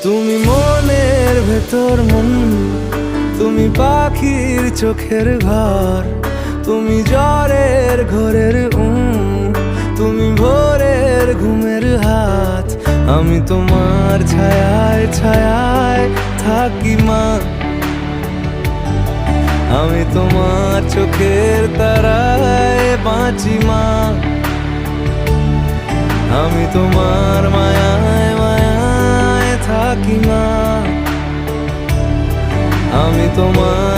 তুমি মনের ভেতর মন, তুমি পাখির চোখের ঘর, তুমি জ্বরের ঘোরের তুমি ভোরের ঘুমের হাত। আমি তোমার ছায়ায় ছায়ায় থাকি মা, আমি তোমার চোখের তারায় বাঁচি মা, আমি তোমার মায়ায় মায়ায় থাকি মা, আমি তোমার